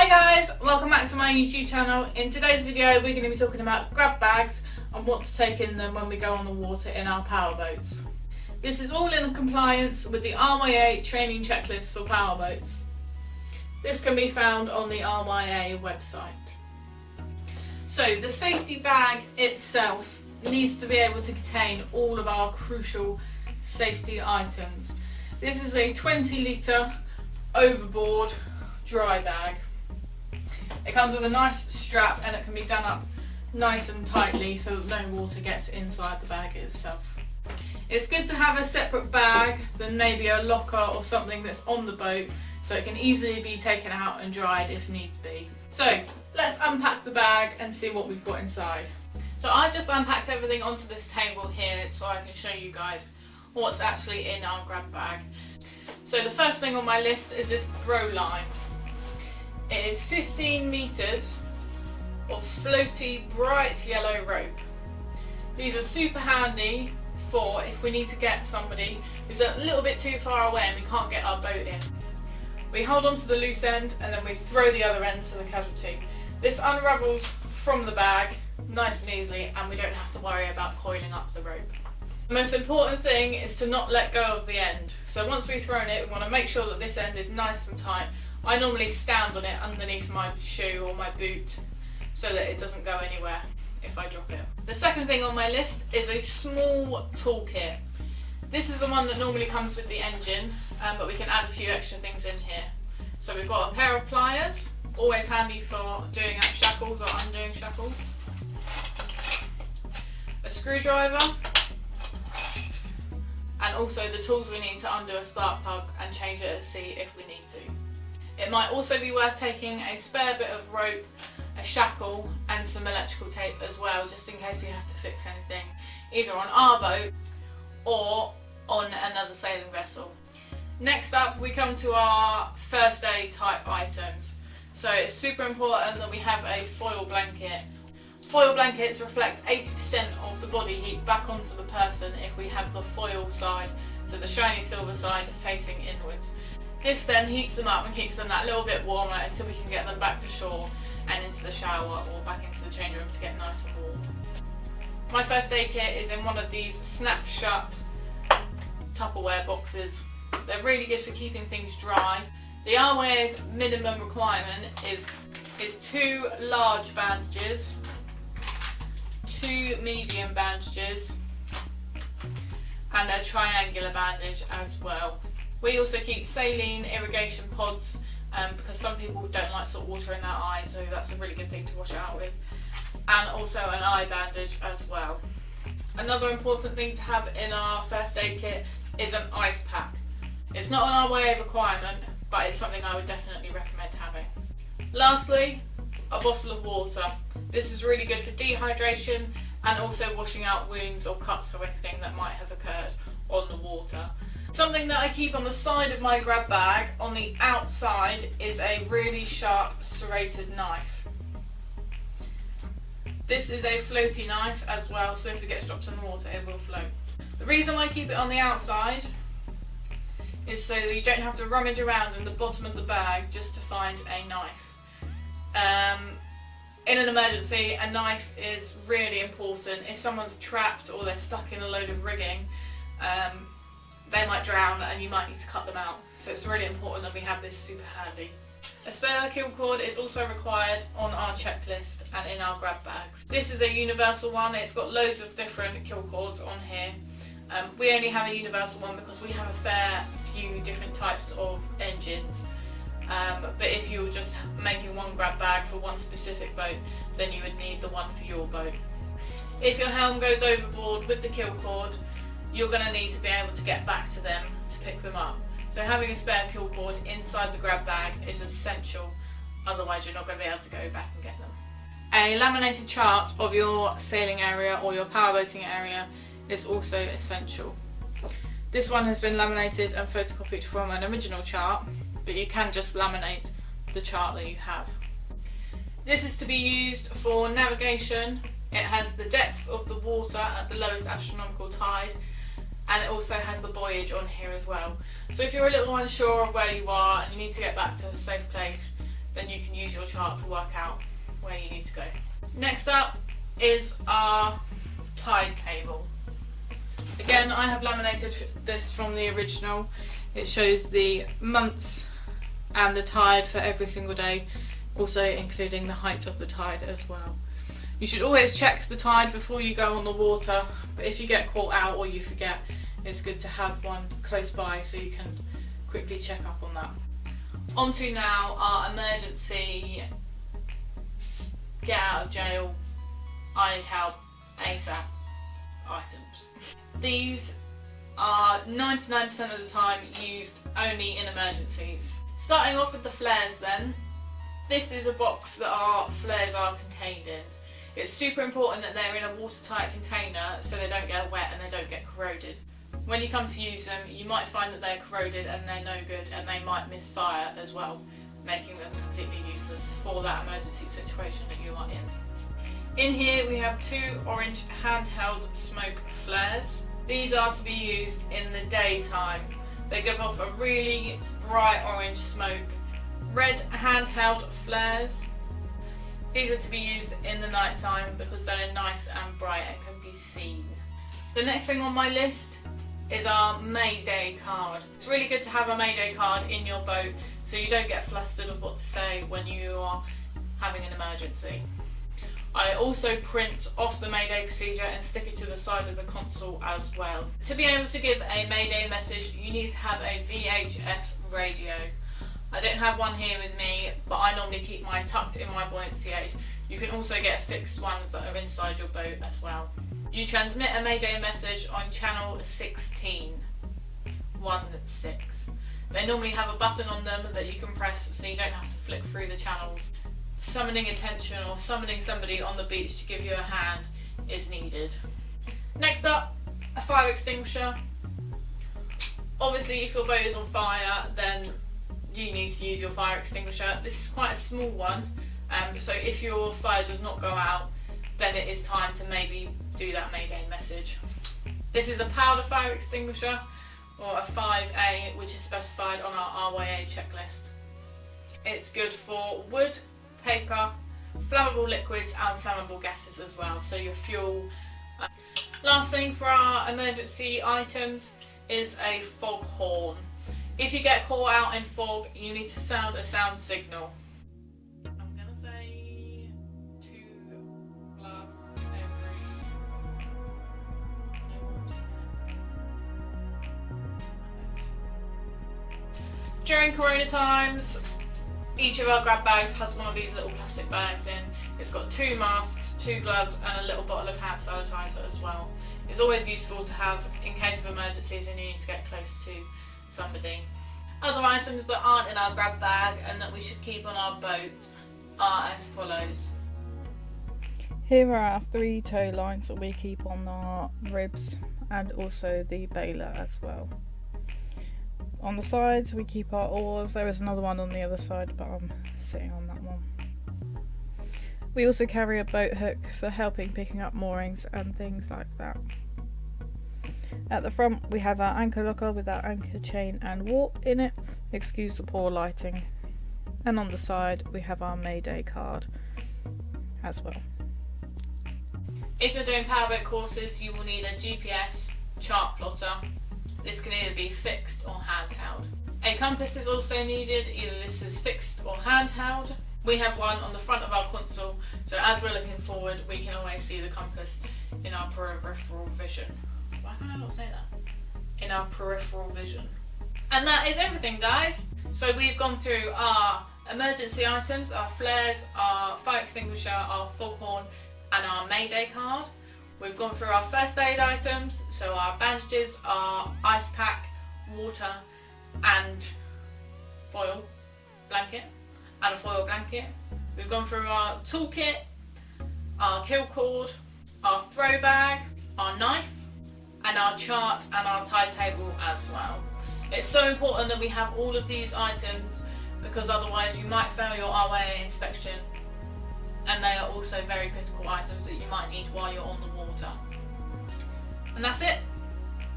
Hi guys, welcome back to my YouTube channel. In today's video we're going to be talking about grab bags and what to take in them when we go on the water in our powerboats. This is all in compliance with the RYA training checklist for powerboats. This can be found on the RYA website. So the safety bag itself needs to be able to contain all of our crucial safety items. This is a 20 litre overboard dry bag. It comes with a nice strap and it can be done up nice and tightly so that no water gets inside the bag itself. It's good to have a separate bag than maybe a locker or something that's on the boat so it can easily be taken out and dried if needs be. So let's unpack the bag and see what we've got inside. So I've just unpacked everything onto this table here so I can show you guys what's actually in our grab bag. So the first thing on my list is this throw line. It is 15 metres of floaty bright yellow rope. These are super handy for if we need to get somebody who's a little bit too far away and we can't get our boat in. We hold on to the loose end and then we throw the other end to the casualty. This unravels from the bag nice and easily and we don't have to worry about coiling up the rope. The most important thing is to not let go of the end. So once we've thrown it, we want to make sure that this end is nice and tight. I normally stand on it underneath my shoe or my boot so that it doesn't go anywhere if I drop it. The second thing on my list is a small toolkit. This is the one that normally comes with the engine, but we can add a few extra things in here. So we've got a pair of pliers, always handy for doing up shackles or undoing shackles. A screwdriver, and also the tools we need to undo a spark plug and change it at sea if we need to. It might also be worth taking a spare bit of rope, a shackle and some electrical tape as well, just in case we have to fix anything either on our boat or on another sailing vessel. Next up we come to our first aid type items. So it's super important that we have a foil blanket. Foil blankets reflect 80% of the body heat back onto the person if we have the foil side, so the shiny silver side facing inwards. This then heats them up and keeps them that little bit warmer until we can get them back to shore and into the shower or back into the change room to get nice and warm. My first aid kit is in one of these snap shut Tupperware boxes. They're really good for keeping things dry. The RYA's minimum requirement is 2 large bandages, 2 medium bandages and a triangular bandage as well. We also keep saline irrigation pods because some people don't like salt water in their eyes, so that's a really good thing to wash it out with, and also an eye bandage as well. Another important thing to have in our first aid kit is an ice pack. It's not an RYA requirement, but it's something I would definitely recommend having. Lastly, a bottle of water. This is really good for dehydration and also washing out wounds or cuts or anything that might have occurred on the water. Something that I keep on the side of my grab bag on the outside is a really sharp serrated knife. This is a floaty knife as well, so if it gets dropped in the water it will float. The reason I keep it on the outside is so that you don't have to rummage around in the bottom of the bag just to find a knife. In an emergency, a knife is really important. If someone's trapped or they're stuck in a load of rigging, they might drown and you might need to cut them out. So it's really important that we have this super handy. A spare kill cord is also required on our checklist and in our grab bags. This is a universal one. It's got loads of different kill cords on here. We only have a universal one because we have a fair few different types of engines. But if you're just making one grab bag for one specific boat, then you would need the one for your boat. If your helm goes overboard with the kill cord, you're going to need to be able to get back to them to pick them up. So having a spare kill cord inside the grab bag is essential, otherwise you're not going to be able to go back and get them. A laminated chart of your sailing area or your powerboating area is also essential. This one has been laminated and photocopied from an original chart, but you can just laminate the chart that you have. This is to be used for navigation. It has the depth of the water at the lowest astronomical tide, and it also has the buoyage on here as well. So if you're a little unsure of where you are and you need to get back to a safe place, then you can use your chart to work out where you need to go. Next up is our tide table. Again, I have laminated this from the original. It shows the months and the tide for every single day, also including the height of the tide as well. You should always check the tide before you go on the water, but if you get caught out or you forget, it's good to have one close by so you can quickly check up on that. On to now our emergency get out of jail, I need help, ASAP items. These are 99% of the time used only in emergencies. Starting off with the flares then, this is a box that our flares are contained in. It's super important that they're in a watertight container so they don't get wet and they don't get corroded. When you come to use them, you might find that they're corroded and they're no good and they might misfire as well, making them completely useless for that emergency situation that you are in. In here we have 2 orange handheld smoke flares. These are to be used in the daytime. They give off a really bright orange smoke. Red handheld flares. These are to be used in the night time because they're nice and bright and can be seen. The next thing on my list is our Mayday card. It's really good to have a Mayday card in your boat so you don't get flustered of what to say when you are having an emergency. I also print off the Mayday procedure and stick it to the side of the console as well. To be able to give a Mayday message, you need to have a VHF radio. I don't have one here with me, but I normally keep mine tucked in my buoyancy aid. You can also get fixed ones that are inside your boat as well. You transmit a Mayday message on channel 16, 16. They normally have a button on them that you can press so you don't have to flick through the channels. Summoning attention or summoning somebody on the beach to give you a hand is needed. Next up, a fire extinguisher. Obviously if your boat is on fire, then you need to use your fire extinguisher. This is quite a small one, so if your fire does not go out, then it is time to maybe do that Mayday message. This is a powder fire extinguisher, or a 5A, which is specified on our RYA checklist. It's good for wood, paper, flammable liquids and flammable gases as well, so your fuel. Last thing for our emergency items is a fog horn. If you get caught out in fog, you need to sound a sound signal. I'm going to say 2 plus every... During Corona times, each of our grab bags has one of these little plastic bags in. It's got 2 masks, 2 gloves and a little bottle of hand sanitizer as well. It's always useful to have in case of emergencies and you need to get close to somebody. Other items that aren't in our grab bag and that we should keep on our boat are as follows. Here are our 3 tow lines that we keep on our ribs and also the baler as well. On the sides we keep our oars. There is another one on the other side but I'm sitting on that one. We also carry a boat hook for helping picking up moorings and things like that. At the front we have our anchor locker with our anchor chain and warp in it, excuse the poor lighting. And on the side we have our Mayday card as well. If you're doing powerboat courses, you will need a GPS chart plotter. This can either be fixed or handheld. A compass is also needed, either this is fixed or handheld. We have one on the front of our console, so as we're looking forward we can always see the compass in our peripheral vision. Why can I not say that? In our peripheral vision. And that is everything, guys. So we've gone through our emergency items, our flares, our fire extinguisher, our foghorn and our Mayday card. We've gone through our first aid items, so our bandages, our ice pack, water and foil blanket and a foil blanket. We've gone through our toolkit, our kill cord, our throw bag, our knife and our chart and our tide table as well. It's so important that we have all of these items because otherwise you might fail your RYA inspection, and they are also very critical items that you might need while you're on the water. And that's it.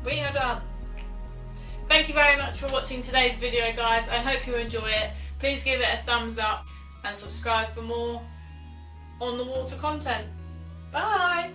We are done. Thank you very much for watching today's video, guys. I hope you enjoy it. Please give it a thumbs up. and subscribe for more on the water content. Bye!